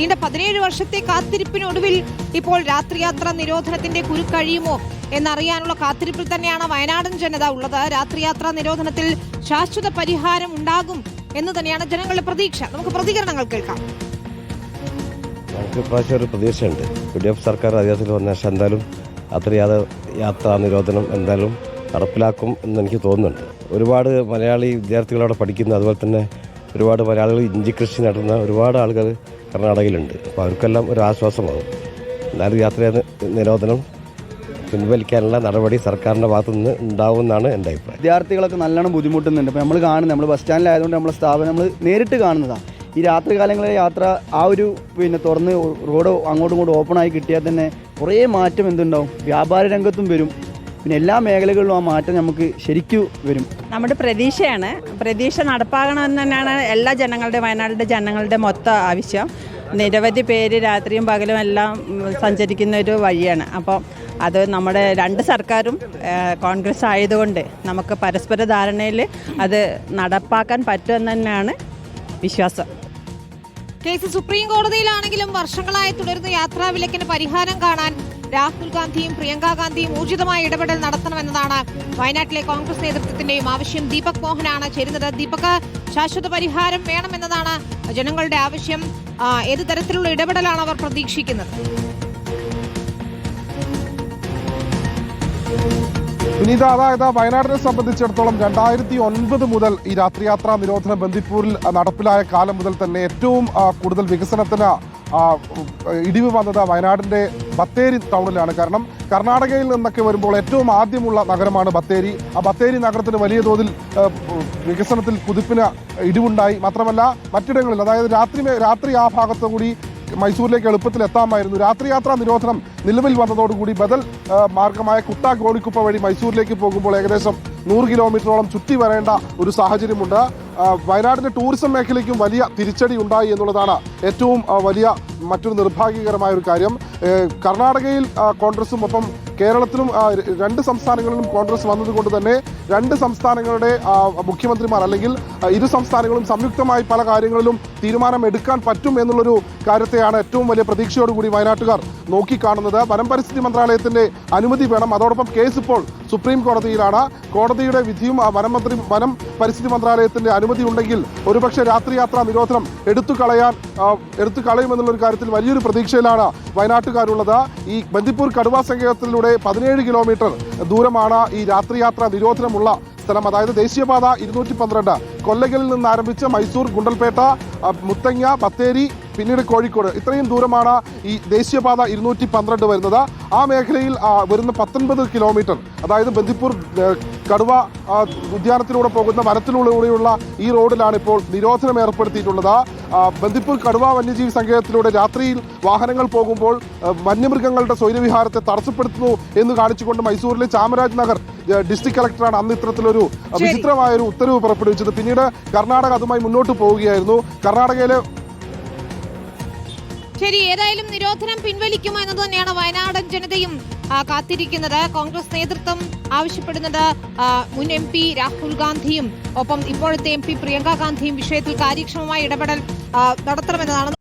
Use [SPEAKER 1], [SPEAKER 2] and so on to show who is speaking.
[SPEAKER 1] നീണ്ട 17 വർഷത്തെ കാത്തിരിപ്പിനൊടുവിൽ ഇപ്പോൾ രാത്രിയാത്രാ നിരോധനത്തിന്റെ കുരുക്കഴിയുമോ എന്നറിയാനുള്ള കാത്തിരിപ്പിൽ തന്നെയാണ് വയനാടൻ ജനത ഉള്ളത്. രാത്രിയാത്രാ നിരോധനത്തിൽ ശാശ്വത പരിഹാരം ഉണ്ടാകും എന്ന് തന്നെയാണ് ജനങ്ങളുടെ പ്രതീക്ഷ. നമുക്ക് പ്രതികരണങ്ങൾ കേൾക്കാം.
[SPEAKER 2] ഞങ്ങൾക്ക് ഇപ്രാവശ്യം ഒരു പ്രതീക്ഷയുണ്ട്. UDF സർക്കാർ അധികാരത്തിൽ വന്ന ശേഷം എന്തായാലും യാത്രാ നിരോധനം എന്തായാലും നടപ്പിലാക്കും എന്ന് എനിക്ക് തോന്നുന്നുണ്ട്. ഒരുപാട് മലയാളി വിദ്യാർത്ഥികൾ അവിടെ പഠിക്കുന്നു. അതുപോലെ തന്നെ ഒരുപാട് മലയാളികൾ ഇഞ്ചി കൃഷി നടത്തുന്ന ഒരുപാട് ആളുകൾ കർണാടകയിലുണ്ട്. അപ്പോൾ അവർക്കെല്ലാം ഒരു ആശ്വാസമാകും. എന്നാലും യാത്രാ നിരോധനം പിൻവലിക്കാനുള്ള നടപടി സർക്കാരിൻ്റെ ഭാഗത്തു നിന്ന് ഉണ്ടാവുമെന്നാണ് എൻ്റെ അഭിപ്രായം.
[SPEAKER 3] വിദ്യാർത്ഥികളൊക്കെ നല്ലോണം ബുദ്ധിമുട്ടുന്നുണ്ട്. ഇപ്പോൾ നമ്മൾ കാണുന്നത് നമ്മൾ ബസ് സ്റ്റാൻഡിലായതുകൊണ്ട് നമ്മളെ സ്ഥാപനം നമ്മൾ നേരിട്ട് കാണുന്നതാണ്. ഈ രാത്രി കാലങ്ങളിലെ യാത്ര ആ ഒരു തുറന്ന് റോഡ് അങ്ങോട്ടും ഇങ്ങോട്ടും ഓപ്പണായി കിട്ടിയാൽ തന്നെ കുറേ മാറ്റം എന്തുണ്ടാവും, വ്യാപാര രംഗത്തും വരും, പിന്നെ എല്ലാ മേഖലകളിലും ആ മാറ്റം നമുക്ക് ശരിക്കും വരും.
[SPEAKER 4] നമ്മുടെ പ്രതീക്ഷയാണ്. പ്രതീക്ഷ നടപ്പാകണമെന്ന് തന്നെയാണ് എല്ലാ വയനാടിൻ്റെ ജനങ്ങളുടെ മൊത്തം ആവശ്യം. നിരവധി പേര് രാത്രിയും പകലും എല്ലാം സഞ്ചരിക്കുന്ന ഒരു വഴിയാണ്. അപ്പോൾ അത് നമ്മുടെ രണ്ട് സർക്കാരും കോൺഗ്രസ് ആയതുകൊണ്ട് നമുക്ക് പരസ്പര ധാരണയിൽ അത് നടപ്പാക്കാൻ പറ്റുമെന്ന് തന്നെയാണ് വിശ്വാസം.
[SPEAKER 1] കേസ് സുപ്രീം കോടതിയിലാണെങ്കിലും വർഷങ്ങളായി തുടരുന്ന യാത്രാ വിലക്കിന് പരിഹാരം കാണാൻ രാഹുൽ ഗാന്ധിയും പ്രിയങ്ക ഗാന്ധിയും ഊർജിതമായ ഇടപെടൽ നടത്തണമെന്നതാണ് വയനാട്ടിലെ കോൺഗ്രസ് നേതൃത്വത്തിന്റെയും ആവശ്യം. ദീപക് മോഹനാണ് ചേരുന്നത്. ദീപക്, ശാശ്വത പരിഹാരം വേണമെന്നതാണ് ജനങ്ങളുടെ ആവശ്യം. ഏത് തരത്തിലുള്ള ഇടപെടലാണ് അവർ പ്രതീക്ഷിക്കുന്നത്?
[SPEAKER 5] വിനീത, അതായത് വയനാടിനെ സംബന്ധിച്ചിടത്തോളം 2009 മുതൽ ഈ രാത്രിയാത്രാ നിരോധനം ബന്ദിപ്പൂരിൽ നടപ്പിലായ കാലം മുതൽ തന്നെ ഏറ്റവും കൂടുതൽ വികസനത്തിന് ഇടിവ് വന്നത് വയനാടിൻ്റെ ബത്തേരി ടൗണിലാണ്. കാരണം കർണാടകയിൽ നിന്നൊക്കെ വരുമ്പോൾ ഏറ്റവും ആദ്യമുള്ള നഗരമാണ് ബത്തേരി. ആ ബത്തേരി നഗരത്തിന് വലിയ തോതിൽ വികസനത്തിൽ കുതിപ്പിന് ഇടിവുണ്ടായി. മാത്രമല്ല മറ്റിടങ്ങളിൽ, അതായത് രാത്രി ആ ഭാഗത്തു കൂടി മൈസൂരിലേക്ക് എളുപ്പത്തിൽ എത്താമായിരുന്നു. രാത്രിയാത്രാ നിരോധനം നിലവിൽ വന്നതോടുകൂടി ബദൽ മാർഗമായ കുട്ട ഗോണിക്കുപ്പ വഴി മൈസൂരിലേക്ക് പോകുമ്പോൾ ഏകദേശം 100 കിലോമീറ്ററോളം ചുറ്റി വരേണ്ട ഒരു സാഹചര്യമുണ്ട്. വയനാടിൻ്റെ ടൂറിസം മേഖലയ്ക്കും വലിയ തിരിച്ചടി ഉണ്ടായി എന്നുള്ളതാണ് ഏറ്റവും വലിയ മറ്റൊരു നിർഭാഗ്യകരമായ ഒരു കാര്യം. കർണാടകയിൽ കോൺഗ്രസും ഒപ്പം കേരളത്തിലും 2 സംസ്ഥാനങ്ങളിലും കോൺഗ്രസ് വന്നതുകൊണ്ട് തന്നെ 2 സംസ്ഥാനങ്ങളുടെ മുഖ്യമന്ത്രിമാർ അല്ലെങ്കിൽ ഇരു സംസ്ഥാനങ്ങളും സംയുക്തമായി പല കാര്യങ്ങളിലും തീരുമാനമെടുക്കാൻ പറ്റും എന്നുള്ളൊരു കാര്യത്തെയാണ് ഏറ്റവും വലിയ പ്രതീക്ഷയോടുകൂടി വയനാട്ടുകാർ നോക്കിക്കാണുന്നത്. വനം പരിസ്ഥിതി മന്ത്രാലയത്തിൻ്റെ അനുമതി വേണം. അതോടൊപ്പം കേസ് ഇപ്പോൾ സുപ്രീം കോടതിയിലാണ്. കോടതിയുടെ വിധിയും വനം പരിസ്ഥിതി മന്ത്രാലയത്തിൻ്റെ അനുമതി ഉണ്ടെങ്കിൽ ഒരുപക്ഷെ രാത്രിയാത്രാ നിരോധനം എടുത്തു കളയുമെന്നുള്ളൊരു കാര്യത്തിൽ വലിയൊരു പ്രതീക്ഷയിലാണ് വയനാട്ടുകാരുള്ളത്. ഈ ബന്ദിപ്പൂർ കടുവാ സങ്കേതത്തിലൂടെ 17 കിലോമീറ്റർ ദൂരമാണ് ഈ രാത്രിയാത്രാ നിരോധനമുള്ള സ്ഥലം. അതായത് ദേശീയപാത 212 കൊല്ലകലിൽ നിന്ന് ആരംഭിച്ച് മൈസൂർ, ഗുണ്ടൽപേട്ട, മുത്തങ്ങ, ബത്തേരി, പിന്നീട് കോഴിക്കോട്, ഇത്രയും ദൂരമാണ് ഈ ദേശീയപാത 212 വരുന്നത്. ആ മേഖലയിൽ വരുന്ന 19 കിലോമീറ്റർ, അതായത് ബന്ദിപ്പൂർ കടുവ ഉദ്യാനത്തിലൂടെ പോകുന്ന വനത്തിലൂടെയുള്ള ഈ റോഡിലാണ് ഇപ്പോൾ നിരോധനം ഏർപ്പെടുത്തിയിട്ടുള്ളത്. ബന്ദിപ്പൂർ കടുവ വന്യജീവി സങ്കേതത്തിലൂടെ രാത്രിയിൽ വാഹനങ്ങൾ പോകുമ്പോൾ വന്യമൃഗങ്ങളുടെ സ്വൈരവിഹാരത്തെ തടസ്സപ്പെടുത്തുന്നു എന്ന് കാണിച്ചുകൊണ്ട് മൈസൂരിലെ ചാമരാജ് നഗർ ഡിസ്ട്രിക്ട് കളക്ടറാണ് അന്ന് ഇത്തരത്തിലൊരു വിചിത്രമായൊരു ഉത്തരവ് പുറപ്പെടുവിച്ചത്. പിന്നീട് കർണാടക അതുമായി മുന്നോട്ട് പോവുകയായിരുന്നു. കർണാടകയിലെ
[SPEAKER 1] ശരി, ഏതായാലും നിരോധനം പിൻവലിക്കുമോ എന്നത് തന്നെയാണ് വയനാടൻ ജനതയും കാത്തിരിക്കുന്നത്. കോൺഗ്രസ് നേതൃത്വം ആവശ്യപ്പെടുന്നത് മുൻ MP രാഹുൽ ഗാന്ധിയും ഒപ്പം ഇപ്പോഴത്തെ MP പ്രിയങ്ക ഗാന്ധിയും വിഷയത്തിൽ കാര്യക്ഷമമായ ഇടപെടൽ നടത്തണമെന്നതാണ്.